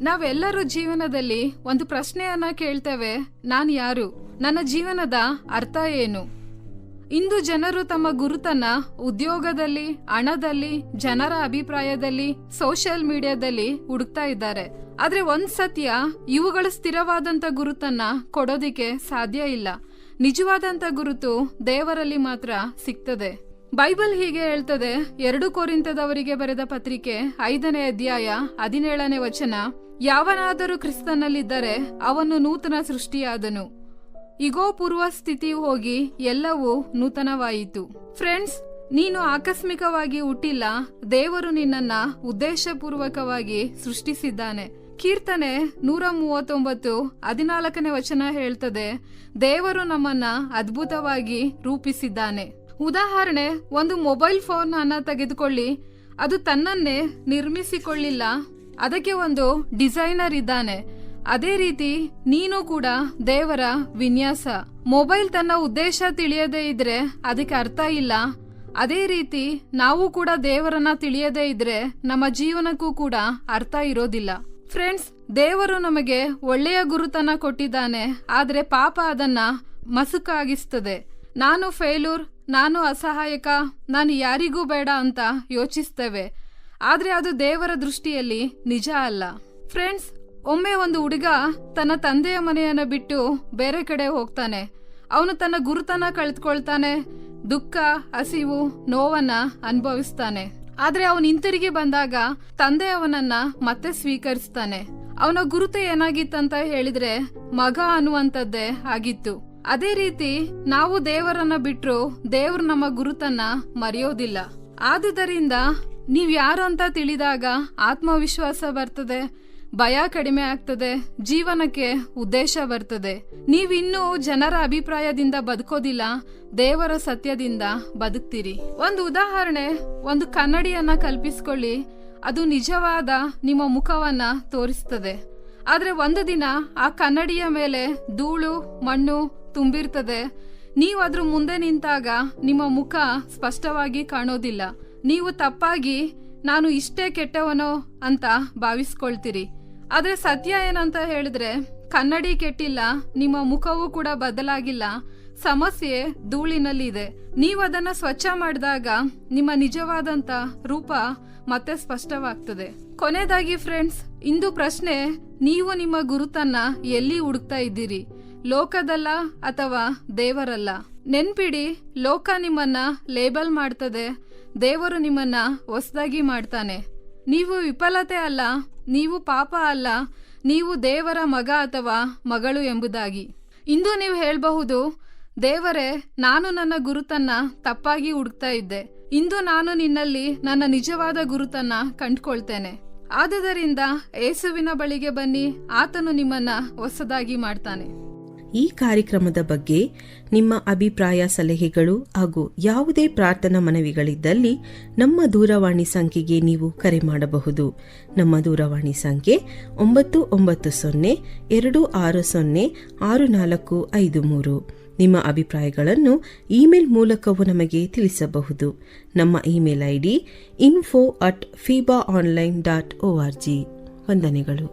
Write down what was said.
ನಾವೆಲ್ಲರೂ ಜೀವನದಲ್ಲಿ ಒಂದು ಪ್ರಶ್ನೆಯನ್ನ ಕೇಳ್ತೇವೆ, ನಾನು ಯಾರು? ನನ್ನ ಜೀವನದ ಅರ್ಥ ಏನು? ಇಂದು ಜನರು ತಮ್ಮ ಗುರುತನ್ನ ಉದ್ಯೋಗದಲ್ಲಿ, ಹಣದಲ್ಲಿ, ಜನರ ಅಭಿಪ್ರಾಯದಲ್ಲಿ, ಸೋಷಿಯಲ್ ಮೀಡಿಯಾದಲ್ಲಿ ಹುಡುಕ್ತಾ ಇದ್ದಾರೆ. ಆದ್ರೆ ಒಂದ್ ಸತ್ಯ, ಇವುಗಳು ಸ್ಥಿರವಾದಂತ ಗುರುತನ್ನ ಕೊಡೋದಿಕ್ಕೆ ಸಾಧ್ಯ ಇಲ್ಲ. ನಿಜವಾದಂತ ಗುರುತು ದೇವರಲ್ಲಿ ಮಾತ್ರ ಸಿಗ್ತದೆ. ಬೈಬಲ್ ಹೀಗೆ ಹೇಳ್ತದೆ, 2 ಕೊರಿಂಥದವರಿಗೆ ಬರೆದ ಪತ್ರಿಕೆ 5ನೇ ಅಧ್ಯಾಯ 17ನೇ ವಚನ, ಯಾವನಾದರೂ ಕ್ರಿಸ್ತನಲ್ಲಿದ್ದರೆ ಅವನು ನೂತನ ಸೃಷ್ಟಿಯಾದನು, ಇಗೋ ಪೂರ್ವ ಸ್ಥಿತಿ ಹೋಗಿ ಎಲ್ಲವೂ ನೂತನವಾಯಿತು. ಫ್ರೆಂಡ್ಸ್, ನೀನು ಆಕಸ್ಮಿಕವಾಗಿ ಹುಟ್ಟಿಲ್ಲ. ದೇವರು ನಿನ್ನನ್ನ ಉದ್ದೇಶಪೂರ್ವಕವಾಗಿ ಸೃಷ್ಟಿಸಿದ್ದಾನೆ. ಕೀರ್ತನೆ 139 14ನೇ ವಚನ ಹೇಳ್ತದೆ, ದೇವರು ನಮ್ಮನ್ನ ಅದ್ಭುತವಾಗಿ ರೂಪಿಸಿದ್ದಾನೆ. ಉದಾಹರಣೆ, ಒಂದು ಮೊಬೈಲ್ ಫೋನ್ ಅನ್ನ ತೆಗೆದುಕೊಳ್ಳಿ. ಅದು ತನ್ನನ್ನೇ ನಿರ್ಮಿಸಿಕೊಳ್ಳಿಲ್ಲ, ಅದಕ್ಕೆ ಒಂದು ಡಿಸೈನರ್ ಇದ್ದಾನೆ. ಅದೇ ರೀತಿ ನೀನು ಕೂಡ ದೇವರ ವಿನ್ಯಾಸ. ಮೊಬೈಲ್ ತನ್ನ ಉದ್ದೇಶ ತಿಳಿಯದೇ ಇದ್ರೆ ಅದಕ್ಕೆ ಅರ್ಥ ಇಲ್ಲ. ಅದೇ ರೀತಿ ನಾವು ಕೂಡ ದೇವರನ್ನ ತಿಳಿಯದೇ ಇದ್ರೆ ನಮ್ಮ ಜೀವನಕ್ಕೂ ಕೂಡ ಅರ್ಥ ಇರೋದಿಲ್ಲ. ಫ್ರೆಂಡ್ಸ್, ದೇವರು ನಮಗೆ ಒಳ್ಳೆಯ ಗುರುತನ್ನ ಕೊಟ್ಟಿದ್ದಾನೆ, ಆದ್ರೆ ಪಾಪ ಅದನ್ನ ಮಸುಕಾಗಿಸ್ತದೆ. ನಾನು ಫೇಲ್ಯೂರ್, ನಾನು ಅಸಹಾಯಕ, ನಾನು ಯಾರಿಗೂ ಬೇಡ ಅಂತ ಯೋಚಿಸ್ತೇವೆ. ಆದ್ರೆ ಅದು ದೇವರ ದೃಷ್ಟಿಯಲ್ಲಿ ನಿಜ ಅಲ್ಲ. ಫ್ರೆಂಡ್ಸ್, ಒಮ್ಮೆ ಒಂದು ಹುಡುಗ ತನ್ನ ತಂದೆಯ ಮನೆಯನ್ನ ಬಿಟ್ಟು ಬೇರೆ ಕಡೆ ಹೋಗ್ತಾನೆ. ಅವನು ತನ್ನ ಗುರುತನ್ನ ಕಳೆದುಕೊಳ್ತಾನೆ, ದುಃಖ, ಹಸಿವು, ನೋವನ್ನ ಅನುಭವಿಸ್ತಾನೆ. ಆದ್ರೆ ಅವನು ಹಿಂತಿರುಗಿ ಬಂದಾಗ ತಂದೆ ಅವನನ್ನ ಮತ್ತೆ ಸ್ವೀಕರಿಸ್ತಾನೆ. ಅವನ ಗುರುತು ಏನಾಗಿತ್ತಂತ ಹೇಳಿದ್ರೆ ಮಗ ಅನ್ನುವಂಥದ್ದೇ ಆಗಿತ್ತು. ಅದೇ ರೀತಿ ನಾವು ದೇವರನ್ನ ಬಿಟ್ರು ದೇವ್ರು ನಮ್ಮ ಗುರುತನ್ನ ಮರೆಯೋದಿಲ್ಲ. ಆದುದರಿಂದ ನೀವ್ ಯಾರು ಅಂತ ತಿಳಿದಾಗ ಆತ್ಮವಿಶ್ವಾಸ ಬರ್ತದೆ, ಭಯ ಕಡಿಮೆ ಆಗ್ತದೆ, ಜೀವನಕ್ಕೆ ಉದ್ದೇಶ ಬರ್ತದೆ. ನೀವಿನ್ನೂ ಜನರ ಅಭಿಪ್ರಾಯದಿಂದ ಬದುಕೋದಿಲ್ಲ, ದೇವರ ಸತ್ಯದಿಂದ ಬದುಕ್ತೀರಿ. ಒಂದು ಉದಾಹರಣೆ, ಒಂದು ಕನ್ನಡಿಯನ್ನ ಕಲ್ಪಿಸ್ಕೊಳ್ಳಿ. ಅದು ನಿಜವಾದ ನಿಮ್ಮ ಮುಖವನ್ನ ತೋರಿಸ್ತದೆ. ಆದ್ರೆ ಒಂದು ದಿನ ಆ ಕನ್ನಡಿಯ ಮೇಲೆ ಧೂಳು, ಮಣ್ಣು ತುಂಬಿರ್ತದೆ. ನೀವು ಅದ್ರ ಮುಂದೆ ನಿಂತಾಗ ನಿಮ್ಮ ಮುಖ ಸ್ಪಷ್ಟವಾಗಿ ಕಾಣೋದಿಲ್ಲ. ನೀವು ತಪ್ಪಾಗಿ ನಾನು ಇಷ್ಟೇ ಕೆಟ್ಟವನೋ ಅಂತ ಭಾವಿಸ್ಕೊಳ್ತೀರಿ. ಆದ್ರೆ ಸತ್ಯ ಏನಂತ ಹೇಳಿದ್ರೆ, ಕನ್ನಡಿ ಕೆಟ್ಟಿಲ್ಲ, ನಿಮ್ಮ ಮುಖವೂ ಕೂಡ ಬದಲಾಗಿಲ್ಲ. ಸಮಸ್ಯೆ ಧೂಳಿನಲ್ಲಿದೆ. ನೀವು ಅದನ್ನ ಸ್ವಚ್ಛ ಮಾಡಿದಾಗ ನಿಮ್ಮ ನಿಜವಾದಂತ ರೂಪ ಮತ್ತೆ ಸ್ಪಷ್ಟವಾಗ್ತದೆ. ಕೊನೆಯದಾಗಿ ಫ್ರೆಂಡ್ಸ್, ಇಂದು ಪ್ರಶ್ನೆ, ನೀವು ನಿಮ್ಮ ಗುರುತನ್ನ ಎಲ್ಲಿ ಹುಡುಕ್ತಾ ಇದ್ದೀರಿ? ಲೋಕದಲ್ಲ ಅಥವಾ ದೇವರಲ್ಲ? ನೆನ್ಪಿಡಿ, ಲೋಕ ನಿಮ್ಮನ್ನ ಲೇಬಲ್ ಮಾಡ್ತದೆ, ದೇವರು ನಿಮ್ಮನ್ನ ಹೊಸದಾಗಿ ಮಾಡ್ತಾನೆ. ನೀವು ವಿಫಲತೆ ಅಲ್ಲ, ನೀವು ಪಾಪ ಅಲ್ಲ, ನೀವು ದೇವರ ಮಗ ಅಥವಾ ಮಗಳು ಎಂಬುದಾಗಿ. ಇಂದು ನೀವು ಹೇಳಬಹುದು, ದೇವರೇ, ನಾನು ನನ್ನ ಗುರುತನ್ನ ತಪ್ಪಾಗಿ ಹುಡುಕ್ತಾ ಇದ್ದೆ. ಇಂದು ನಾನು ನಿನ್ನಲ್ಲಿ ನನ್ನ ನಿಜವಾದ ಗುರುತನ್ನ ಕಂಡುಕೊಳ್ತೇನೆ. ಆದುದರಿಂದ ಯೇಸುವಿನ ಬಳಿಗೆ ಬನ್ನಿ, ಆತನು ನಿಮ್ಮನ್ನ ಹೊಸದಾಗಿ ಮಾಡ್ತಾನೆ. ಈ ಕಾರ್ಯಕ್ರಮದ ಬಗ್ಗೆ ನಿಮ್ಮ ಅಭಿಪ್ರಾಯ, ಸಲಹೆಗಳು ಹಾಗೂ ಯಾವುದೇ ಪ್ರಾರ್ಥನಾ ಮನವಿಗಳಿದ್ದಲ್ಲಿ ನಮ್ಮ ದೂರವಾಣಿ ಸಂಖ್ಯೆಗೆ ನೀವು ಕರೆ ಮಾಡಬಹುದು. ನಮ್ಮ ದೂರವಾಣಿ ಸಂಖ್ಯೆ 996026065453. ನಿಮ್ಮ ಅಭಿಪ್ರಾಯಗಳನ್ನು ಇಮೇಲ್ ಮೂಲಕವೂ ನಮಗೆ ತಿಳಿಸಬಹುದು. ನಮ್ಮ ಇಮೇಲ್ ID info@fibaonline.org. ವಂದನೆಗಳು.